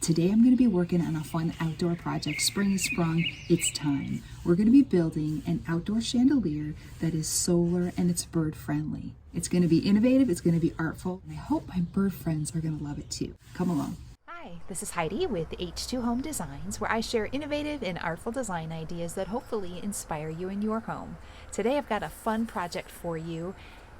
Today I'm going to be working on a fun outdoor project. Spring has sprung, it's time. We're going to be building an outdoor chandelier that is solar and it's bird friendly. It's going to be innovative, it's going to be artful, and I hope my bird friends are going to love it too. Come along. Hi, this is Heidi with H2 Home Designs, where I share innovative and artful design ideas that hopefully inspire you in your home. Today I've got a fun project for you,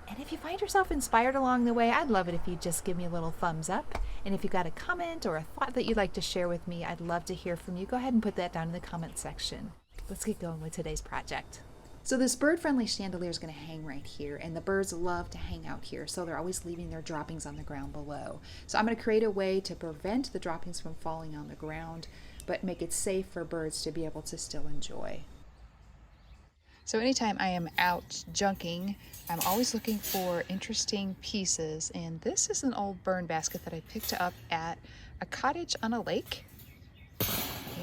and if you find yourself inspired along the way, I'd love it if you just give me a little thumbs up. And if you've got a comment or a thought that you'd like to share with me, I'd love to hear from you. Go ahead and put that down in the comment section. Let's get going with today's project. So this bird-friendly chandelier is going to hang right here, and the birds love to hang out here, so they're always leaving their droppings on the ground below. So I'm going to create a way to prevent the droppings from falling on the ground, but make it safe for birds to be able to still enjoy. So anytime I am out junking, I'm always looking for interesting pieces, and this is an old burn basket that I picked up at a cottage on a lake,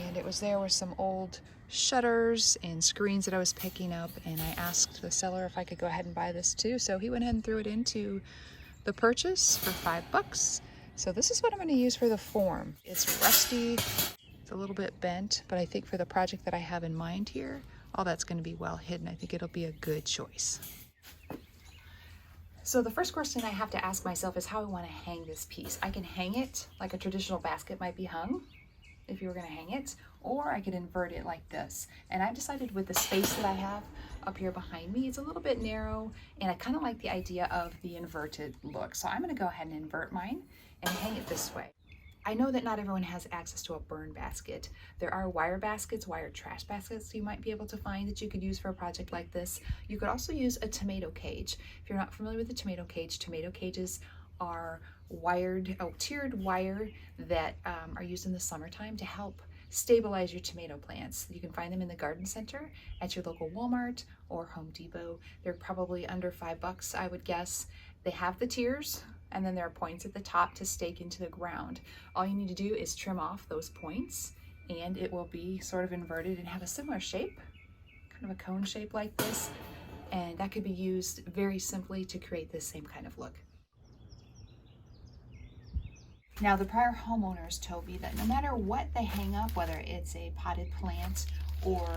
and it was there with some old shutters and screens that I was picking up, and I asked the seller if I could go ahead and buy this too, so he went ahead and threw it into the purchase for $5. So this is what I'm going to use for the form. It's rusty, it's a little bit bent, but I think for the project that I have in mind here, all that's going to be well hidden. I think it'll be a good choice. So the first question I have to ask myself is how I want to hang this piece. I can hang it like a traditional basket might be hung if you were going to hang it, or I could invert it like this. And I've decided with the space that I have up here behind me, it's a little bit narrow, and I kind of like the idea of the inverted look. So I'm going to go ahead and invert mine and hang it this way. I know that not everyone has access to a burn basket. There are wire baskets, wire trash baskets you might be able to find that you could use for a project like this. You could also use a tomato cage. If you're not familiar with the tomato cages are tiered wire that are used in the summertime to help stabilize your tomato plants. You can find them in the garden center at your local Walmart or Home Depot. They're probably under $5, I would guess. They have the tiers, and then there are points at the top to stake into the ground. All you need to do is trim off those points, and it will be sort of inverted and have a similar shape, kind of a cone shape like this, and that could be used very simply to create this same kind of look. Now, the prior homeowners told me that no matter what they hang up, whether it's a potted plant or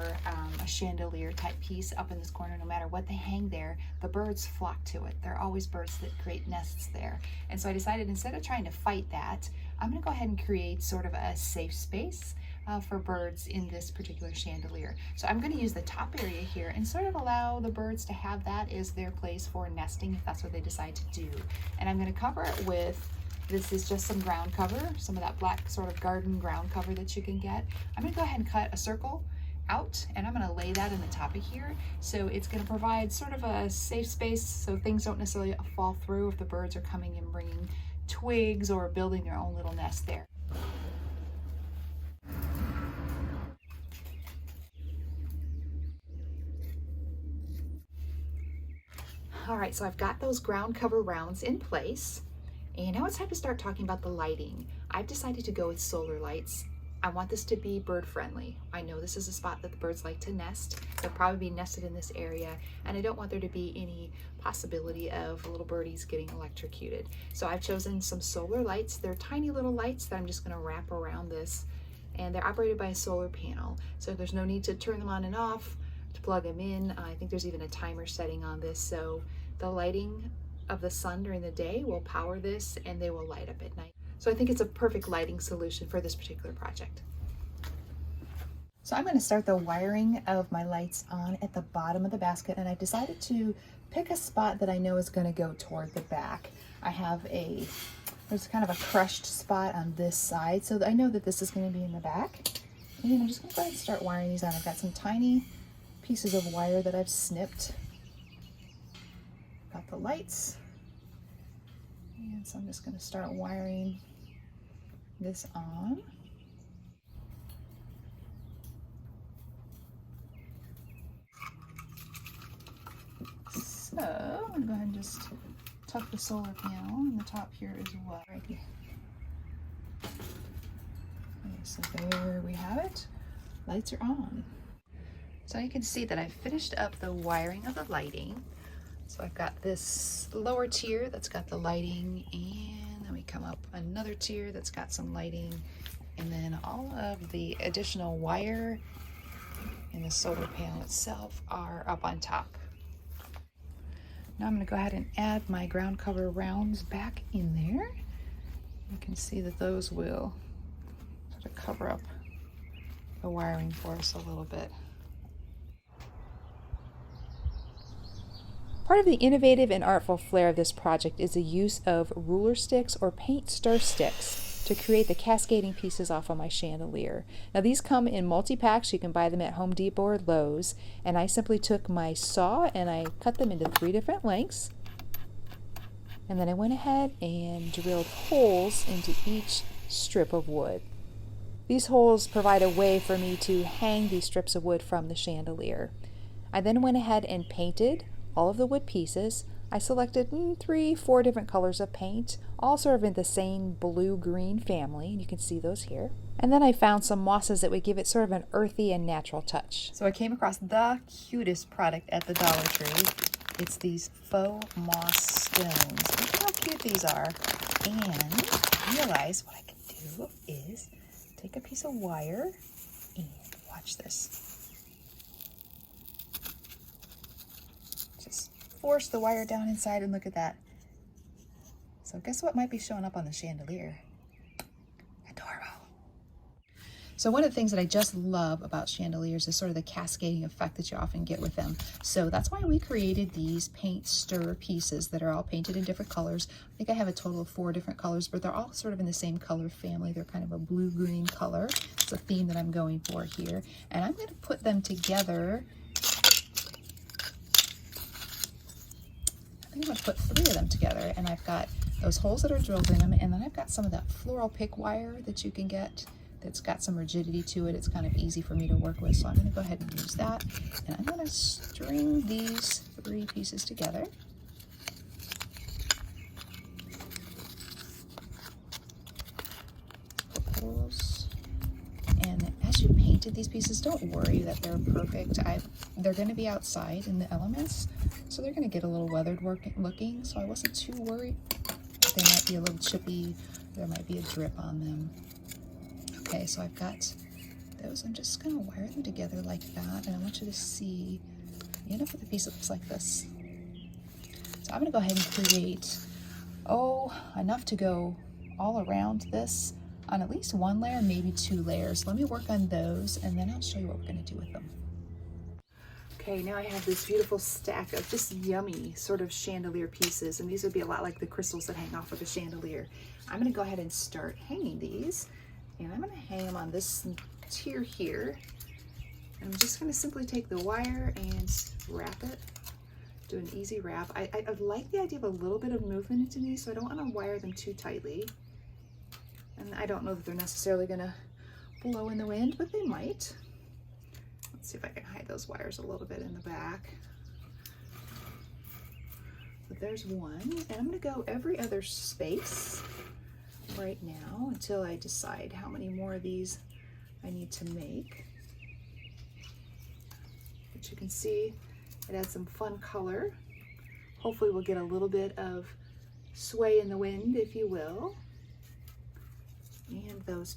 a chandelier type piece up in this corner, no matter what they hang there, the birds flock to it. There are always birds that create nests there. And so I decided, instead of trying to fight that, I'm going to go ahead and create sort of a safe space for birds in this particular chandelier. So I'm going to use the top area here and sort of allow the birds to have that as their place for nesting if that's what they decide to do. And I'm going to cover it with, this is just some ground cover, some of that black sort of garden ground cover that you can get. I'm going to go ahead and cut a circle out, and I'm going to lay that in the top of here, so it's going to provide sort of a safe space so things don't necessarily fall through if the birds are coming and bringing twigs or building their own little nest there. All right, so I've got those ground cover rounds in place, and now it's time to start talking about the lighting. I've decided to go with solar lights. I want this to be bird friendly. I know this is a spot that the birds like to nest. They'll probably be nested in this area, and I don't want there to be any possibility of little birdies getting electrocuted. So I've chosen some solar lights. They're tiny little lights that I'm just going to wrap around this, and they're operated by a solar panel. So there's no need to turn them on and off to plug them in. I think there's even a timer setting on this, so the lighting of the sun during the day will power this, and they will light up at night. So I think it's a perfect lighting solution for this particular project. So I'm going to start the wiring of my lights on at the bottom of the basket, and I decided to pick a spot that I know is going to go toward the back. I have there's kind of a crushed spot on this side, so I know that this is going to be in the back. And I'm just going to go ahead and start wiring these on. I've got some tiny pieces of wire that I've snipped. Got the lights. And so I'm just going to start wiring this on. So I'm going to go ahead and just tuck the solar panel in the top here as well, right here. Okay, so there we have it. Lights are on. So you can see that I've finished up the wiring of the lighting. So I've got this lower tier that's got the lighting, and then we come up another tier that's got some lighting, And then all of the additional wire and the solar panel itself are up on top. Now I'm going to go ahead and add my ground cover rounds back in there. You can see that those will sort of cover up the wiring for us a little bit. Part of the innovative and artful flair of this project is the use of ruler sticks or paint stir sticks to create the cascading pieces off of my chandelier. Now these come in multi-packs. You can buy them at Home Depot or Lowe's. And I simply took my saw and I cut them into 3 different lengths. And then I went ahead and drilled holes into each strip of wood. These holes provide a way for me to hang these strips of wood from the chandelier. I then went ahead and painted all of the wood pieces. I selected 3-4 different colors of paint, all sort of in the same blue-green family. You can see those here. And then I found some mosses that would give it sort of an earthy and natural touch. So I came across the cutest product at the Dollar Tree. It's these faux moss stones. Look at how cute these are. And I realized what I can do is take a piece of wire and watch this. Just force the wire down inside and look at that. So guess what might be showing up on the chandelier? Adorable. So one of the things that I just love about chandeliers is sort of the cascading effect that you often get with them. So that's why we created these paint stir pieces that are all painted in different colors. I think I have a total of 4 different colors, but they're all sort of in the same color family. They're kind of a blue-green color. It's a theme that I'm going for here. And I'm going to put them together. I think I'm going to put 3 of them together, and I've got those holes that are drilled in them, and then I've got some of that floral pick wire that you can get that's got some rigidity to it. It's kind of easy for me to work with, so I'm going to go ahead and use that. And I'm going to string these 3 pieces together. Put holes. And as you painted these pieces, don't worry that they're perfect. They're going to be outside in the elements, so they're going to get a little weathered looking, so I wasn't too worried. They might be a little chippy. There might be a drip on them. Okay, so I've got those. I'm just going to wire them together like that, and I want you to see the end of the piece. It looks like this. So I'm going to go ahead and create, enough to go all around this on at least 1 layer, maybe 2 layers. Let me work on those, and then I'll show you what we're going to do with them. Okay, now I have this beautiful stack of just yummy sort of chandelier pieces, and these would be a lot like the crystals that hang off of a chandelier. I'm going to go ahead and start hanging these, and I'm going to hang them on this tier here. And I'm just going to simply take the wire and wrap it. Do an easy wrap. I like the idea of a little bit of movement into these, so I don't want to wire them too tightly. And I don't know that they're necessarily going to blow in the wind, but they might. Let's see if I can hide those wires a little bit in the back. But there's one, and I'm going to go every other space right now until I decide how many more of these I need to make. But you can see it adds some fun color. Hopefully we'll get a little bit of sway in the wind, if you will. And those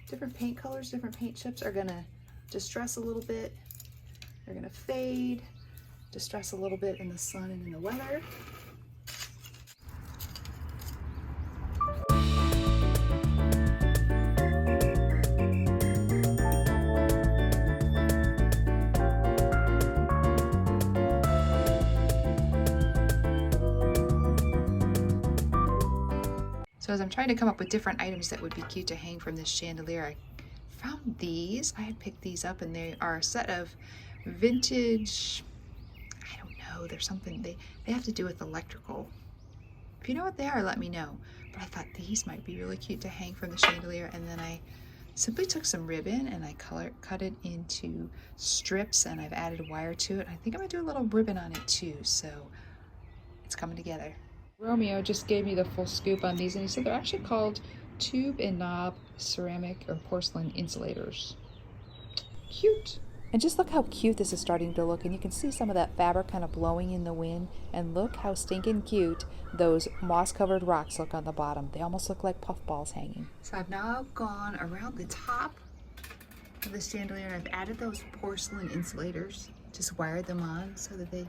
different paint colors, different paint chips are going to distress a little bit. They're going to fade, distress a little bit in the sun and in the weather. So as I'm trying to come up with different items that would be cute to hang from this chandelier, I found these. I had picked these up, and they are a set of vintage, I don't know, there's something, they have to do with electrical. If you know what they are, let me know. But I thought these might be really cute to hang from the chandelier, and then I simply took some ribbon and I cut it into strips, and I've added wire to it. I think I'm gonna do a little ribbon on it too, so it's coming together. Romeo just gave me the full scoop on these, and he said they're actually called tube and knob ceramic or porcelain insulators. Cute. And just look how cute this is starting to look, and you can see some of that fabric kind of blowing in the wind, and look how stinking cute those moss-covered rocks look on the bottom. They almost look like puffballs hanging. So I've now gone around the top of the chandelier, and I've added those porcelain insulators, just wired them on so that they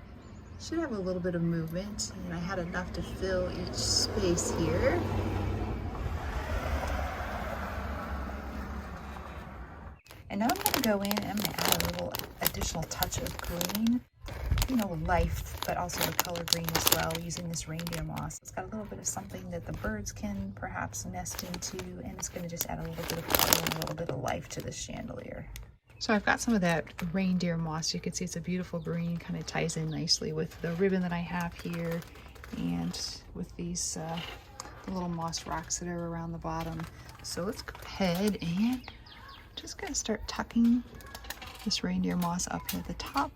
should have a little bit of movement, and I had enough to fill each space here. And now I'm going to go in and I'm going to add a little additional touch of green, you know, life, but also the color green as well, using this reindeer moss. It's got a little bit of something that the birds can perhaps nest into, and it's going to just add a little bit of color and a little bit of life to this chandelier. So I've got some of that reindeer moss. You can see it's a beautiful green, kind of ties in nicely with the ribbon that I have here and with these the little moss rocks that are around the bottom. So let's go ahead and just gonna start tucking this reindeer moss up here at the top.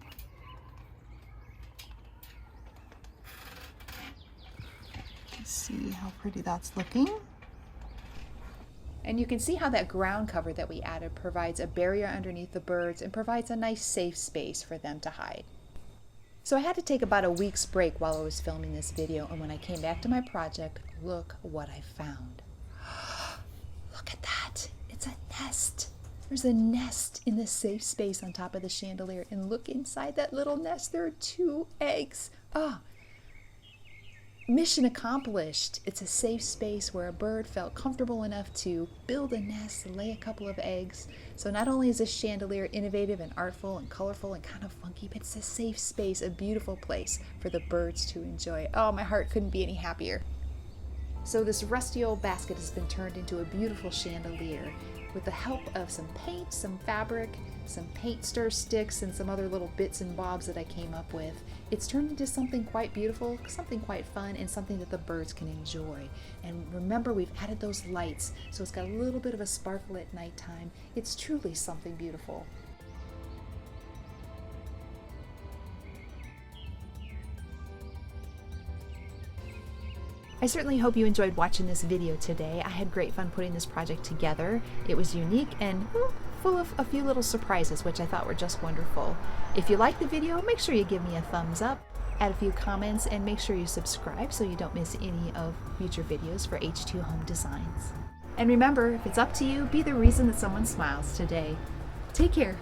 Let's see how pretty that's looking. And you can see how that ground cover that we added provides a barrier underneath the birds and provides a nice safe space for them to hide. So I had to take about a week's break while I was filming this video, and when I came back to my project, look what I found. Look at that, it's a nest. There's a nest in this safe space on top of the chandelier, and look inside that little nest, there are 2 eggs. Mission accomplished. It's a safe space where a bird felt comfortable enough to build a nest, lay a couple of eggs. So not only is this chandelier innovative and artful and colorful and kind of funky, but it's a safe space, a beautiful place for the birds to enjoy. Oh, my heart couldn't be any happier. So this rusty old basket has been turned into a beautiful chandelier with the help of some paint, some fabric, some paint stir sticks, and some other little bits and bobs that I came up with. It's turned into something quite beautiful, something quite fun, and something that the birds can enjoy. And remember, we've added those lights, so it's got a little bit of a sparkle at nighttime. It's truly something beautiful. I certainly hope you enjoyed watching this video today. I had great fun putting this project together. It was unique and full of a few little surprises, which I thought were just wonderful. If you liked the video, make sure you give me a thumbs up, add a few comments, and make sure you subscribe so you don't miss any of future videos for H2 Home Designs. And remember, if it's up to you, be the reason that someone smiles today. Take care.